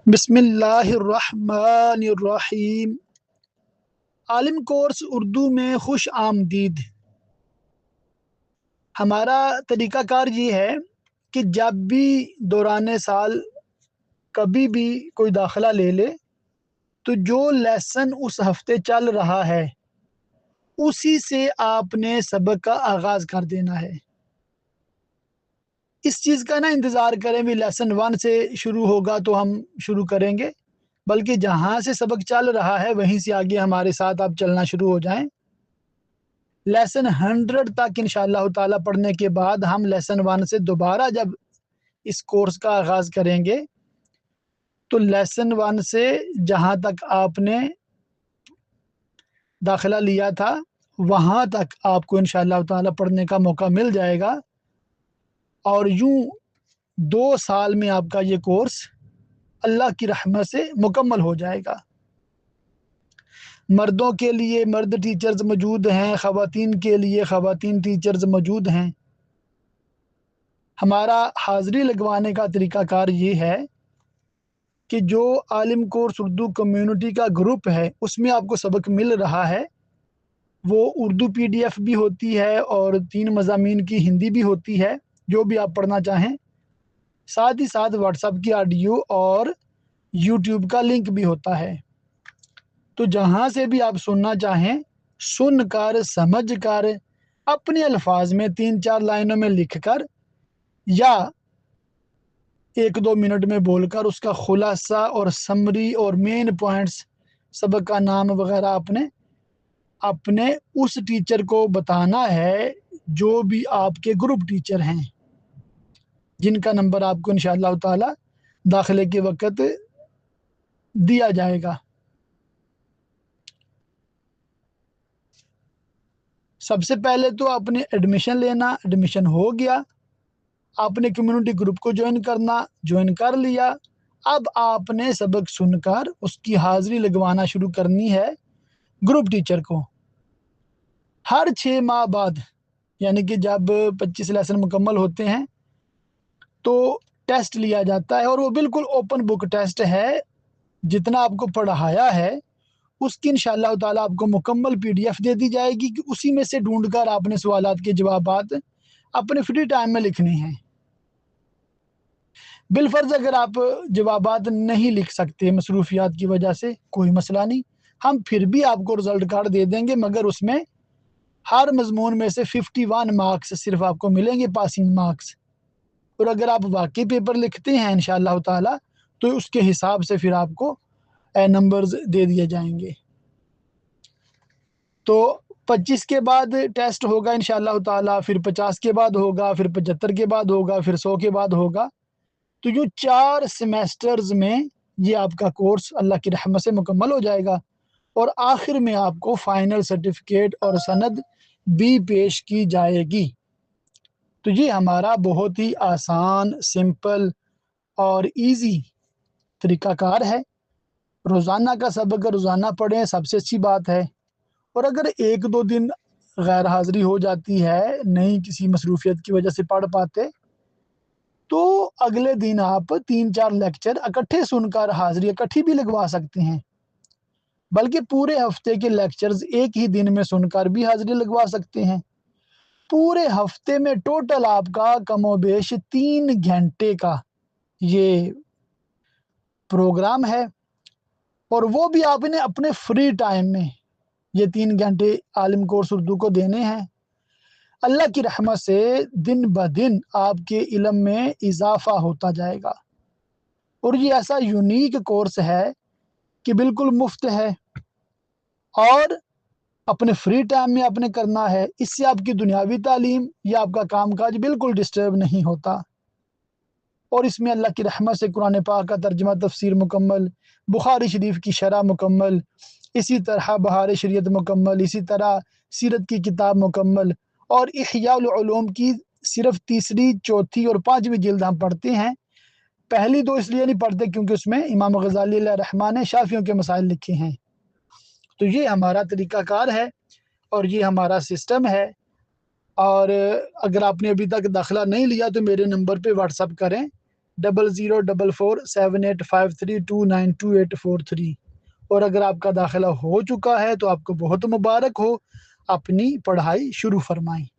بسم اللہ الرحمن الرحیم۔ عالم کورس اردو میں خوش آمدید۔ ہمارا طریقہ کار یہ ہے کہ جب بھی دوران سال کبھی بھی کوئی داخلہ لے لے تو جو لیسن اس ہفتے چل رہا ہے اسی سے آپ نے سبق کا آغاز کر دینا ہے۔ اس چیز کا نہ انتظار کریں بھی لیسن 1 سے شروع ہوگا تو ہم شروع کریں گے، بلکہ جہاں سے سبق چل رہا ہے وہیں سے آگے ہمارے ساتھ آپ چلنا شروع ہو جائیں۔ لیسن 100 تک انشاءاللہ تعالی پڑھنے کے بعد ہم لیسن 1 سے دوبارہ جب اس کورس کا آغاز کریں گے تو لیسن 1 سے جہاں تک آپ نے داخلہ لیا تھا وہاں تک آپ کو انشاءاللہ تعالی پڑھنے کا موقع مل جائے گا، اور یوں 2 سال میں آپ کا یہ کورس اللہ کی رحمت سے مکمل ہو جائے گا۔ مردوں کے لیے مرد ٹیچرز موجود ہیں، خواتین کے لیے خواتین ٹیچرز موجود ہیں۔ ہمارا حاضری لگوانے کا طریقہ کار یہ ہے کہ جو عالم کورس اردو کمیونٹی کا گروپ ہے اس میں آپ کو سبق مل رہا ہے، وہ اردو PDF بھی ہوتی ہے اور 3 مضامین کی ہندی بھی ہوتی ہے، جو بھی آپ پڑھنا چاہیں۔ ساتھ ہی ساتھ واٹس ایپ کی آڈیو اور یوٹیوب کا لنک بھی ہوتا ہے، تو جہاں سے بھی آپ سننا چاہیں سن کر سمجھ کر اپنے الفاظ میں 3-4 لائنوں میں لکھ کر یا 1-2 منٹ میں بول کر اس کا خلاصہ اور سمری اور مین پوائنٹس، سبق کا نام وغیرہ اپنے اس ٹیچر کو بتانا ہے جو بھی آپ کے گروپ ٹیچر ہیں، جن کا نمبر آپ کو انشاءاللہ تعالی داخلے کے وقت دیا جائے گا۔ سب سے پہلے تو آپ نے ایڈمیشن لینا، ایڈمیشن ہو گیا، آپ نے کمیونٹی گروپ کو جوائن کر لیا۔ اب آپ نے سبق سن کر اس کی حاضری لگوانا شروع کرنی ہے گروپ ٹیچر کو۔ ہر 6 ماہ بعد، یعنی کہ جب 25 لیسن مکمل ہوتے ہیں تو ٹیسٹ لیا جاتا ہے، اور وہ بالکل اوپن بک ٹیسٹ ہے۔ جتنا آپ کو پڑھایا ہے اس کی انشاءاللہ تعالی آپ کو مکمل PDF دے دی جائے گی کہ اسی میں سے ڈھونڈ کر آپ نے سوالات کے جوابات اپنے فری ٹائم میں لکھنے ہیں۔ بالفرض اگر آپ جوابات نہیں لکھ سکتے مصروفیات کی وجہ سے، کوئی مسئلہ نہیں، ہم پھر بھی آپ کو رزلٹ کارڈ دے دیں گے، مگر اس میں ہر مضمون میں سے 51 مارکس صرف آپ کو ملیں گے، پاسنگ مارکس۔ اور اگر آپ واقعی پیپر لکھتے ہیں انشاءاللہ تعالی تو اس کے حساب سے پھر آپ کو نمبرز دے دیے جائیں گے۔ تو 25 کے بعد ٹیسٹ ہوگا انشاءاللہ تعالی، پھر 50 کے بعد ہوگا، پھر 75 کے بعد ہوگا، پھر 100 کے بعد ہوگا۔ تو جو 4 سیمیسٹرز میں یہ آپ کا کورس اللہ کی رحمت سے مکمل ہو جائے گا، اور آخر میں آپ کو فائنل سرٹیفکیٹ اور سند بھی پیش کی جائے گی۔ تو یہ ہمارا بہت ہی آسان، سمپل اور ایزی طریقہ کار ہے۔ روزانہ کا سبق روزانہ پڑھیں، سب سے اچھی بات ہے، اور اگر 1-2 دن غیر حاضری ہو جاتی ہے، نہیں کسی مصروفیت کی وجہ سے پڑھ پاتے، تو اگلے دن آپ 3-4 لیکچر اکٹھے سن کر حاضری اکٹھی بھی لگوا سکتے ہیں، بلکہ پورے ہفتے کے لیکچرز ایک ہی دن میں سن کر بھی حاضری لگوا سکتے ہیں۔ پورے ہفتے میں ٹوٹل آپ کا کم و بیش 3 گھنٹے کا یہ پروگرام ہے، اور وہ بھی آپ نے اپنے فری ٹائم میں یہ 3 گھنٹے عالم کورس اردو کو دینے ہیں۔ اللہ کی رحمت سے دن بدن آپ کے علم میں اضافہ ہوتا جائے گا، اور یہ ایسا یونیک کورس ہے کہ بالکل مفت ہے، اور اپنے فری ٹائم میں آپ نے کرنا ہے۔ اس سے آپ کی دنیاوی تعلیم یا آپ کا کام کاج بالکل ڈسٹرب نہیں ہوتا، اور اس میں اللہ کی رحمت سے قرآن پاک کا ترجمہ تفسیر مکمل، بخاری شریف کی شرح مکمل، اسی طرح بہار شریعت مکمل، اسی طرح سیرت کی کتاب مکمل، اور احیاء العلوم کی صرف 3ری، 4تھی اور 5ویں جلد ہم پڑھتے ہیں۔ پہلی 2 اس لیے نہیں پڑھتے کیونکہ اس میں امام غزالی علیہ الرحمہ نے شافعیوں کے مسائل لکھے ہیں۔ تو یہ ہمارا طریقہ کار ہے اور یہ ہمارا سسٹم ہے، اور اگر آپ نے ابھی تک داخلہ نہیں لیا تو میرے نمبر پہ واٹس ایپ کریں، 00447853292843۔ اور اگر آپ کا داخلہ ہو چکا ہے تو آپ کو بہت مبارک ہو، اپنی پڑھائی شروع فرمائیں۔